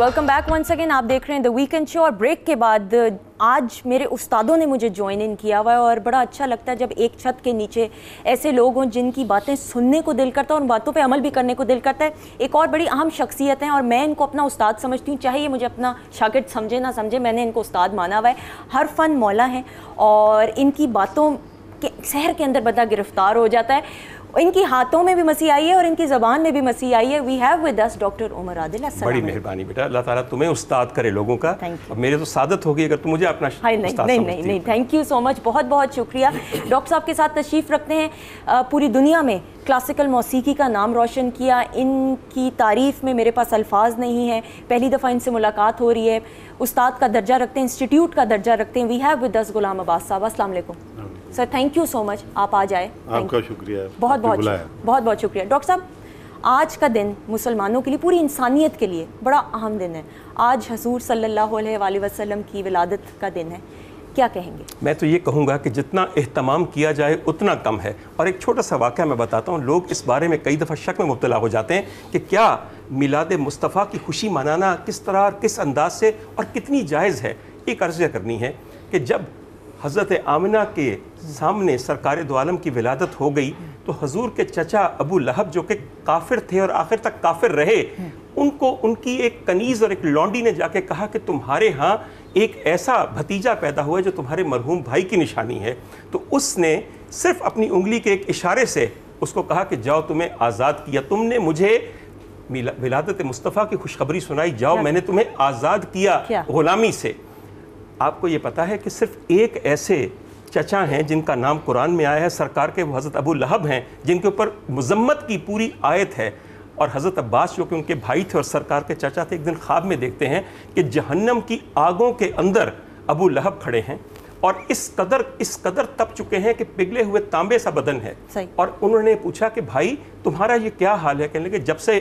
Welcome back once again. आप देख रहे हैं द वीकेंड शो। और ब्रेक के बाद आज मेरे उस्तादों ने मुझे ज्वाइन इन किया हुआ है और बड़ा अच्छा लगता है जब एक छत के नीचे ऐसे लोग हों जिनकी बातें सुनने को दिल करता है और उन बातों पे अमल भी करने को दिल करता है। एक और बड़ी अहम शख्सियत हैं और मैं इनको अपना उस्ताद समझती हूँ, चाहे ये मुझे अपना शागिर्द समझे ना समझे, मैंने इनको उस्ताद माना हुआ है। हर फन मौला हैं और इनकी बातों के सहर के अंदर बंदा गिरफ्तार हो जाता है। इनकी हाथों में भी मसीह आई है और इनकी ज़बान में भी मसीह आई है। We have with us doctor Umar Adil. बड़ी मेहरबानी बेटा, अल्लाह ताला तुम्हें उस्ताद करे लोगों का। अब मेरे तो सादत होगी अगर तुम मुझे अपना उस्ताद नहीं, थैंक यू सो मच, बहुत बहुत शुक्रिया। डॉक्टर साहब के साथ तशरीफ़ रखते हैं। पूरी दुनिया में क्लासिकल मौसीकी का नाम रोशन किया। इनकी तारीफ़ में मेरे पास अल्फाज नहीं है। पहली दफ़ा इनसे मुलाकात हो रही है। उस्ताद का दर्जा रखते हैं, इंस्टीट्यूट का दर्जा रखते हैं। वी हैव विद अस गुलाम अब्बास साहब। अस्सलाम वालेकुम sir, thank you so much, आप आ जाए। आपका शुक्रिया, बहुत बहुत शुक्रिया। डॉक्टर साहब, आज का दिन मुसलमानों के लिए, पूरी इंसानियत के लिए बड़ा अहम दिन है। आज हजूर सल्लल्लाहु अलैहि वसल्लम की विलादत का दिन है, क्या कहेंगे? मैं तो ये कहूँगा कि जितना एहतमाम किया जाए उतना कम है। और एक छोटा सा वाक़या मैं बताता हूँ। लोग इस बारे में कई दफ़ा शक में मुब्तला हो जाते हैं कि क्या मिलाद मुस्तफ़ा की खुशी मनाना किस तरह, किस अंदाज से और कितनी जायज़ है। एक अर्ज़ करनी है कि जब हज़रत आमिना के सामने सरकार दो आलम की विलादत हो गई तो हजूर के चचा अबू लहब जो कि काफिर थे और आखिर तक काफिर रहे, उनको उनकी एक कनीज़ और एक लौंडी ने जाके कहा कि तुम्हारे यहाँ एक ऐसा भतीजा पैदा हुआ है जो तुम्हारे मरहूम भाई की निशानी है। तो उसने सिर्फ अपनी उंगली के एक इशारे से उसको कहा कि जाओ, तुम्हें आज़ाद किया, तुमने मुझे विलादत मुस्तफ़ा की खुशखबरी सुनाई, जाओ मैंने तुम्हें आज़ाद किया ग़ुलामी से। आपको ये पता है कि सिर्फ एक ऐसे चचा हैं जिनका नाम कुरान में आया है सरकार के, वो हज़रत अबू लहब हैं, जिनके ऊपर मुज़म्मत की पूरी आयत है। और हज़रत अब्बास जो कि उनके भाई थे और सरकार के चचा थे, एक दिन ख्वाब में देखते हैं कि जहन्नम की आगों के अंदर अबू लहब खड़े हैं और इस कदर तप चुके हैं कि पिघले हुए तांबे सा बदन है। और उन्होंने पूछा कि भाई तुम्हारा ये क्या हाल है? कहने लगे जब से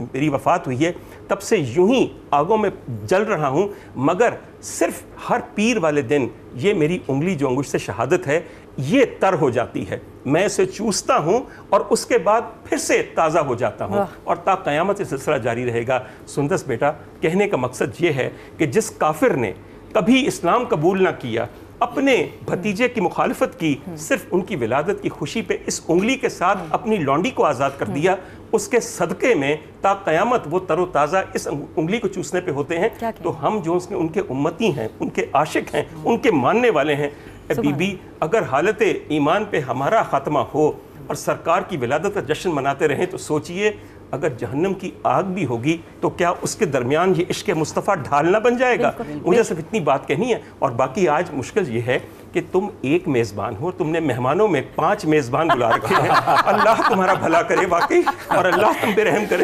मेरी वफ़ात हुई है तब से यूं ही आगों में जल रहा हूं, मगर सिर्फ हर पीर वाले दिन ये मेरी उंगली जो अंगूठ से शहादत है ये तर हो जाती है, मैं इसे चूसता हूं और उसके बाद फिर से ताज़ा हो जाता हूं और ता क़यामत ये सिलसिला जारी रहेगा। सुंदस बेटा, कहने का मकसद ये है कि जिस काफिर ने कभी इस्लाम कबूल ना किया, अपने भतीजे की मुखालफत की, सिर्फ उनकी विलादत की खुशी पे इस उंगली के साथ अपनी लौंडी को आज़ाद कर दिया, उसके सदक़े में ता क़यामत वो तरोताज़ा इस उंगली को चूसने पे होते हैं। तो हम जो उनके उम्मती हैं, उनके आशिक हैं, उनके मानने वाले हैं, बीबी अगर हालत ईमान पे हमारा ख़ात्मा हो और सरकार की विलादत का जश्न मनाते रहें तो सोचिए अगर जहन्नम की आग भी होगी तो क्या उसके दरमियान ये इश्क़ मुस्तफ़ा ढालना बन जाएगा? मुझे सिर्फ इतनी बात कहनी है। और बाकी आज मुश्किल ये है कि तुम एक मेज़बान हो, तुमने मेहमानों में 5 मेज़बान बुला रखे हैं। अल्लाह तुम्हारा भला करे वाकई, और अल्लाह तुम पे रहम करे।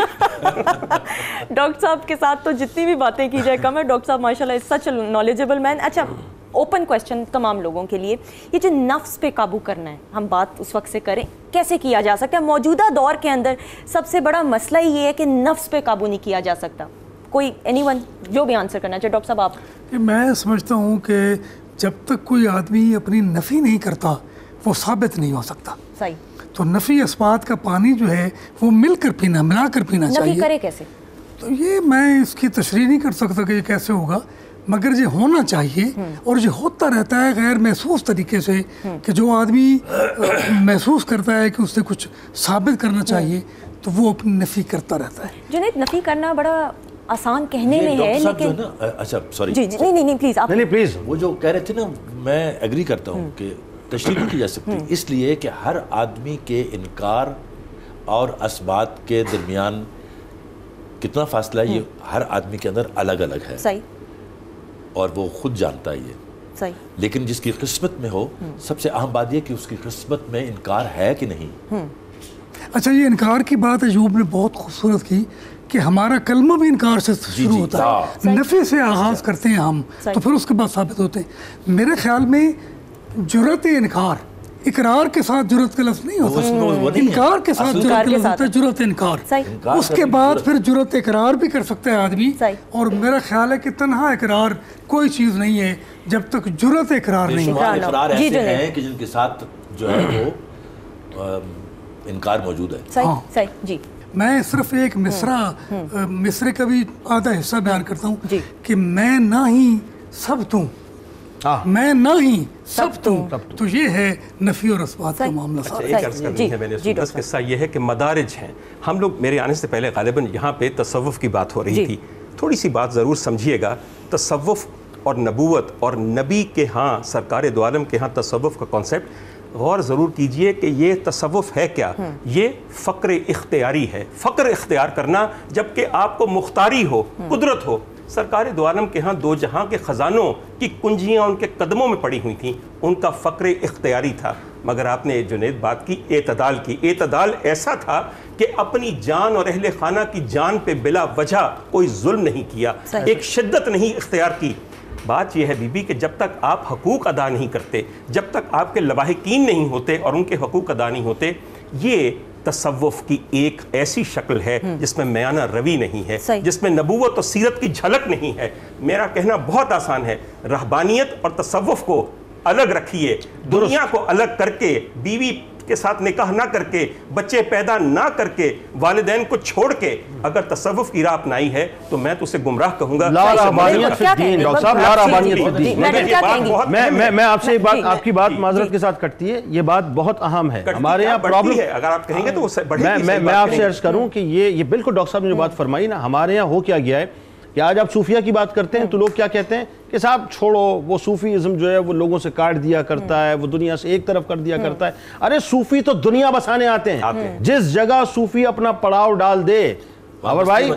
डॉक्टर साहब के साथ तो जितनी भी बातें की जाए कम है। डॉक्टर साहब माशाल्लाह सच नॉलेजेबल मैन। अच्छा, ओपन क्वेश्चन तमाम लोगों के लिए, ये जो नफ्स पे काबू करना है, हम बात उस वक्त से करें, कैसे किया जा सकता है? मौजूदा दौर के अंदर सबसे बड़ा मसला ये है कि नफ्स पे काबू नहीं किया जा सकता। कोई एनीवन जो भी आंसर करना चाहे। डॉक्टर साहब आप। मैं समझता हूँ कि जब तक कोई आदमी अपनी नफ़ी नहीं करता वो साबित नहीं हो सकता। सही। तो नफ़ी इस्बात का पानी जो है वो मिलकर पीना, मिलाकर पीना चाहिए। नफ़ी करे कैसे? तो ये मैं इसकी तशरीह नहीं कर सकता कि ये कैसे होगा, मगर ये होना चाहिए और ये होता रहता है गैर महसूस तरीके से कि जो आदमी महसूस करता है कि उसने कुछ साबित करना चाहिए तो वो अपनी नफ़ी करता रहता है। जुनैद, नफ़ी करना बड़ा आसान कहने में है, लेकिन अच्छा सॉरी, नहीं प्लीज़ आप। नहीं प्लीज़, वो जो कह रहे थे ना, मैं एग्री करता हूँ कि तशरीह नहीं की जा सकती, इसलिए कि हर आदमी के इनकार और असबात के दरमियान कितना फासला है ये हर आदमी के अंदर अलग अलग है। सही। और वो खुद जानता है ये। सही। लेकिन जिसकी किस्मत में हो, सबसे अहम बात ये कि उसकी किस्मत में इनकार है कि नहीं। अच्छा, ये इनकार की बात अयूब ने बहुत खूबसूरत की कि हमारा कलमा भी इनकार से शुरू होता है, नफ़े से आगाज़ करते हैं हम, तो फिर उसके बाद साबित होते हैं। मेरे ख्याल में जुरत इनकार, इकरार के साथ जुरत का लफ्ज़ नहीं होता, इनकार के साथ जुरत का लफ्ज़ होता है, जुरत इनकार। उसके बाद फिर जुरत इकरार भी कर सकता है आदमी। और मेरा ख्याल है कि तन्हा इकरार कोई चीज़ नहीं है जब तक जुरत इकरार नहीं हो। इकरार ऐसे हैं कि जिनके साथ जो है वो इनकार मौजूद है। सही। सही जी। میں صرف ایک مصرے کا بھی آدھا حصہ بیان کرتا ہوں کہ میں نہ ہی سب توں، میں نہ ہی سب توں، تو یہ ہے نفی اور اثبات کا معاملہ. ایک عرض کرنی ہے میں نے سنا، قصہ یہ ہے کہ مدارج ہیں. ہم لوگ میرے آنے سے پہلے غالباً یہاں پہ تصوف کی بات ہو رہی تھی. تھوڑی سی بات ضرور سمجھیے گا. تصوف اور نبوت اور نبی کے ہاں، سرکار دو عالم کے ہاں تصوف کا کانسیپٹ غور ضرور کیجئے کہ یہ تصوف ہے کیا. یہ فقر اختیاری ہے. فقر اختیار کرنا جبکہ آپ کو مختاری ہو، قدرت ہو. سرکار دو عالم کے ہاں دو جہاں کے خزانوں کی کنجیاں ان کے قدموں میں پڑی ہوئی تھیں. ان کا فقر اختیاری تھا. مگر آپ نے جنید بات کی اعتدال کی. اعتدال ایسا تھا کہ اپنی جان اور اہل خانہ کی جان پہ بلا وجہ کوئی ظلم نہیں کیا، ایک شدت نہیں اختیار کی. بات یہ ہے بی بی کہ جب تک آپ حقوق ادا نہیں کرتے، جب تک آپ کے لواحقین نہیں ہوتے اور ان کے حقوق ادا نہیں ہوتے، یہ تصوف کی ایک ایسی شکل ہے جس میں میانہ روی نہیں ہے، جس میں نبوت اور سیرت کی جھلک نہیں ہے. میرا کہنا بہت آسان ہے، رہبانیت اور تصوف کو الگ رکھیے. دنیا کو الگ کر کے، بیوی کے ساتھ نکاح نہ کر کے، بچے پیدا نہ کر کے، والدین کو چھوڑ کے اگر تصوف کی راہ اپنائی ہے تو میں تو اسے گمراہ کہوں گا. لا رہبانیت فی الدین. ڈاکٹر صاحب، لا رہبانیت فی الدین. میں آپ سے آپ کی بات معذرت کے ساتھ کٹتی ہے. یہ بات بہت اہم ہے. ہمارے یہاں پرابلم ہے. اگر آپ کہیں گے تو میں آپ سے عرض کروں کہ یہ بالکل ڈاکٹر صاحب نے جو بات فرمائی نا، ہمارے یہاں ہو کیا گیا ہے کہ آج آپ صوفیہ کی بات کرتے ہیں تو لوگ کیا کہتے ہیں کہ صاحب چھوڑو، وہ صوفیزم جو ہے وہ لوگوں سے کاٹ دیا کرتا ہے، وہ دنیا سے ایک طرف کر دیا کرتا ہے. ارے صوفی تو دنیا بسانے آتے ہیں. جس جگہ صوفی اپنا پڑاؤ ڈال دے، اور بھائی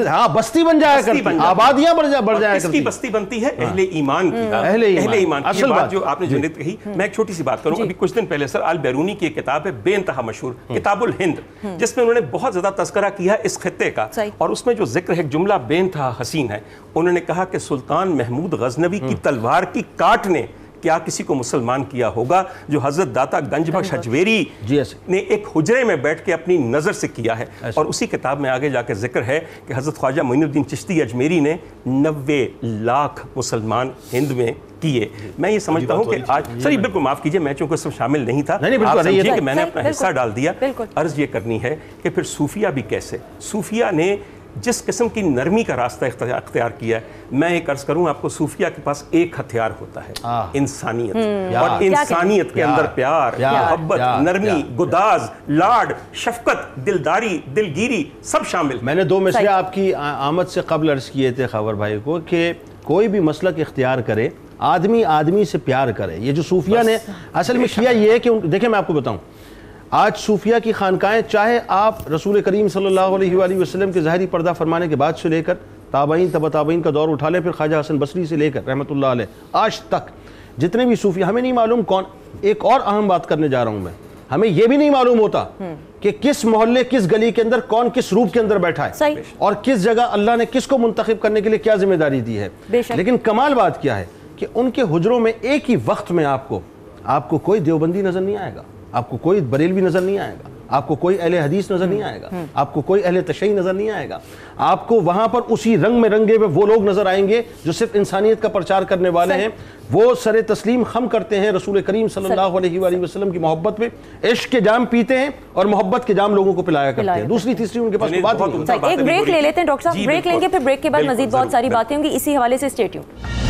ہاں بستی بن جایا کرتی، آبادیاں بڑھ جایا کرتی. کس کی بستی بنتی ہے؟ اہل ایمان کی. اہل ایمان کی بات جو آپ نے جنید کہی. میں ایک چھوٹی سی بات کروں. ابھی کچھ دن پہلے سر البیرونی کی ایک کتاب ہے بے انتہا مشہور، کتاب الہند، جس میں انہوں نے بہت زیادہ تذکرہ کیا ہے اس خطے کا. اور اس میں جو ذکر ہے، ایک جملہ بے انتہا حسین ہے. انہوں نے کہا کہ سلطان محمود غزنوی کی تلوار کی کاٹ نے کیا کسی کو مسلمان کیا ہوگا جو حضرت داتا گنج بخش حجویری نے ایک حجرے میں بیٹھ کے اپنی نظر سے کیا ہے. اور اسی کتاب میں آگے جا کے ذکر ہے کہ حضرت خواجہ معین الدین چشتی اجمیری نے 90 لاکھ مسلمان ہند میں کیے. میں یہ سمجھتا ہوں کہ آج سر یہ بالکل معاف کیجئے، میں چونکہ اس میں شامل نہیں تھا، آپ سمجھیں کہ میں نے اپنا حصہ ڈال دیا. عرض یہ کرنی ہے کہ پھر صوفیہ بھی کیسے، صوفیہ نے جس قسم کی نرمی کا راستہ اختیار کیا ہے. میں ایک عرض کروں آپ کو، صوفیہ کے پاس ایک ہتھیار ہوتا ہے، انسانیت. اور انسانیت کے اندر پیار، محبت، نرمی، گداز، لاڈ، شفقت، دلداری، دلگیری سب شامل. میں نے 2 مسئلے آپ کی آمد سے قبل عرض کیے تھے خاور بھائی کو کہ کوئی بھی مسلک اختیار کرے، آدمی آدمی سے پیار کرے. یہ جو صوفیہ نے اصل میں کیا یہ ہے کہ دیکھیں میں آپ کو بتاؤں، آج صوفیہ کی خانقاہیں، چاہے آپ رسول کریم صلی اللہ علیہ وآلہ وسلم کے ظاہری پردہ فرمانے کے بعد سے لے کر تابعین تبع تابعین کا دور اٹھا لیں، پھر خواجہ حسن بصری سے لے کر رحمۃ اللہ علیہ آج تک جتنے بھی صوفیہ، ہمیں نہیں معلوم کون. ایک اور اہم بات کرنے جا رہا ہوں میں، ہمیں یہ بھی نہیں معلوم ہوتا کہ کس محلے، کس گلی کے اندر کون کس روپ کے اندر بیٹھا ہے اور کس جگہ اللہ نے کس کو منتخب کرنے کے لیے کیا ذمہ داری دی ہے. لیکن کمال بات کیا ہے کہ ان کے حجروں میں ایک ہی وقت میں آپ کو کوئی دیوبندی نظر نہیں آئے گا، آپ کو کوئی بریلوی نظر نہیں آئے گا، آپ کو کوئی اہل حدیث نظر نہیں آئے گا، آپ کو کوئی اہل تشیع نظر نہیں آئے گا. آپ کو وہاں پر اسی رنگ میں رنگے ہوئے وہ لوگ نظر آئیں گے جو صرف انسانیت کا پرچار کرنے والے ہیں. وہ سر تسلیم خم کرتے ہیں رسول کریم صلی اللہ علیہ وآلہ وسلم کی محبت میں، عشق کے جام پیتے ہیں اور محبت کے جام لوگوں کو پلایا کرتے ہیں. دوسری تیسری ان کے پاس بات نہیں. ایک بریک لے لیتے ہیں ڈاکٹر صاحب، بریک لیں گے، پھر بریک کے بعد مزید بہت ساری باتیں ہوں گی اسی حوالے سے. Stay tuned.